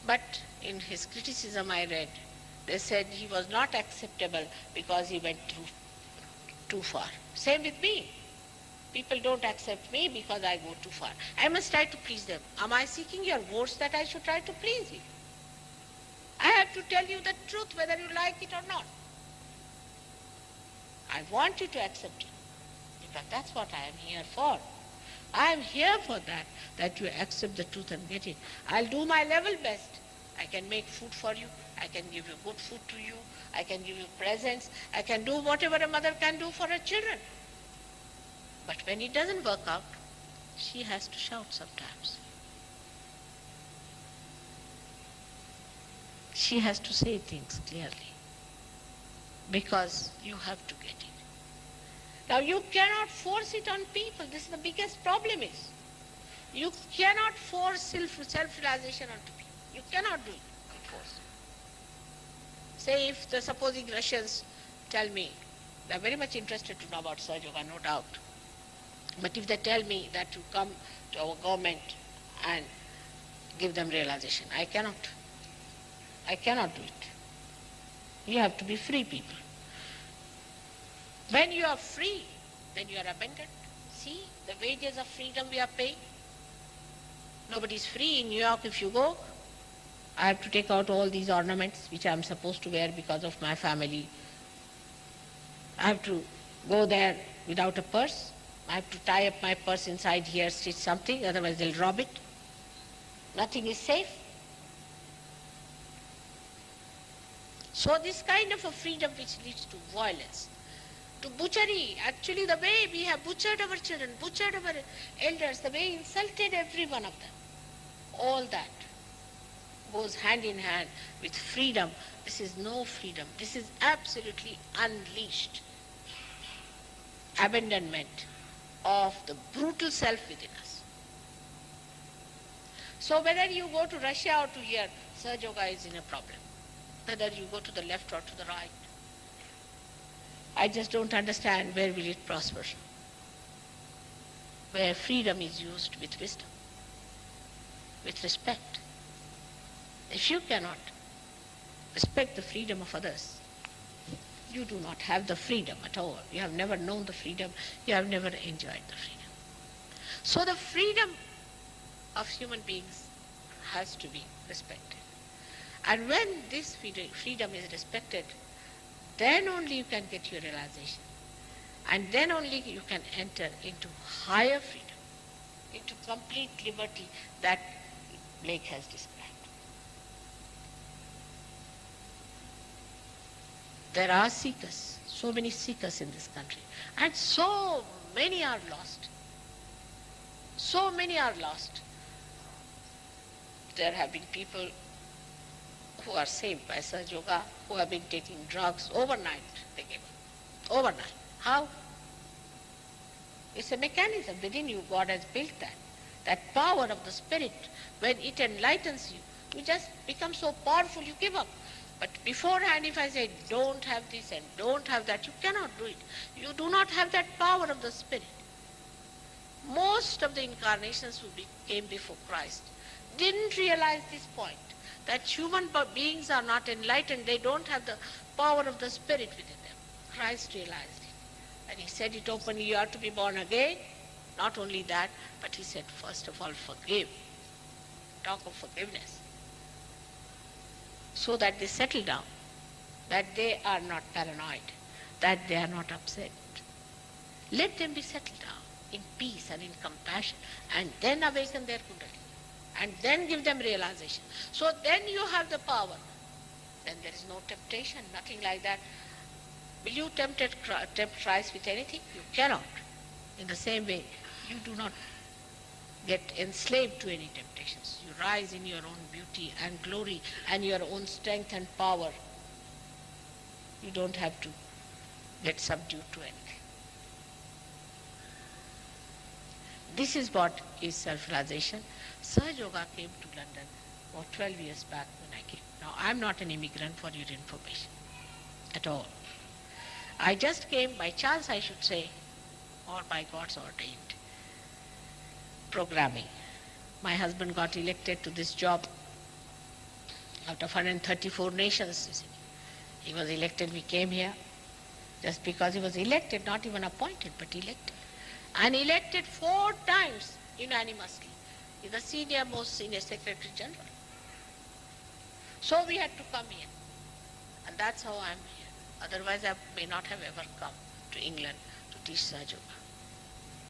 But in his criticism I read, they said he was not acceptable because he went too far. Same with me. People don't accept me because I go too far. I must try to please them. Am I seeking your votes that I should try to please you? I have to tell you the truth whether you like it or not. I want you to accept it because that's what I am here for. I am here for that you accept the truth and get it. I'll do my level best. I can make food for you. I can give you good food to you. I can give you presents. I can do whatever a mother can do for her children. But when it doesn't work out, she has to shout sometimes. She has to say things clearly because you have to get it. Now you cannot force it on people. This is the biggest problem is. You cannot force self-realization onto people. You cannot do it by force. Say if the supposing Russians tell me, they are very much interested to know about Sahaja Yoga, no doubt. But if they tell me that to come to our government and give them realization, I cannot. I cannot do it. You have to be free people. When you are free, then you are abundant. See, the wages of freedom we are paying. Nobody is free in New York if you go. I have to take out all these ornaments which I am supposed to wear because of my family. I have to go there without a purse. I have to tie up my purse inside here, stitch something, otherwise they'll rob it. Nothing is safe. So this kind of a freedom which leads to violence, to butchery, actually the way we have butchered our children, butchered our elders, the way insulted every one of them, all that goes hand in hand with freedom. This is no freedom. This is absolutely unleashed abandonment of the brutal self within us. So whether you go to Russia or to here, Sahaja Yoga is in a problem. Whether you go to the left or to the right. I just don't understand where will it prosper. Where freedom is used with wisdom, with respect. If you cannot respect the freedom of others, you do not have the freedom at all. You have never known the freedom. You have never enjoyed the freedom. So the freedom of human beings has to be respected. And when this freedom is respected, then only you can get your realization. And then only you can enter into higher freedom, into complete liberty that Blake has described. There are seekers, so many seekers in this country, and so many are lost. So many are lost. There have been people who are saved by Sahaja Yoga, who have been taking drugs overnight, they gave up. Overnight. How? It's a mechanism within you. God has built that. That power of the spirit, when it enlightens you, you just become so powerful, you give up. But beforehand, if I say, don't have this and don't have that, you cannot do it. You do not have that power of the spirit. Most of the incarnations who came before Christ didn't realize this point, that human beings are not enlightened. They don't have the power of the spirit within them. Christ realized it. And he said it openly, you have to be born again. Not only that, but he said, first of all, forgive. Talk of forgiveness. So that they settle down, that they are not paranoid, that they are not upset. Let them be settled down in peace and in compassion, and then awaken their kundalini, and then give them realization. So then you have the power. Then there is no temptation, nothing like that. Will you tempt Christ with anything? You cannot. In the same way, you do not get enslaved to any temptations. You rise in your own beauty and glory and your own strength and power. You don't have to get subdued to anything. This is what is self-realization. Sahaja Yoga came to London about 12 years back when I came. Now, I'm not an immigrant, for your information, at all. I just came by chance, I should say, or by God's ordained programming. My husband got elected to this job Out of 134 nations, you see. He was elected, we came here. Just because he was elected, not even appointed, but elected. And elected 4 times unanimously. He's the senior Secretary General. So we had to come here. And that's how I'm here. Otherwise I may not have ever come to England to teach Sahaja Yoga.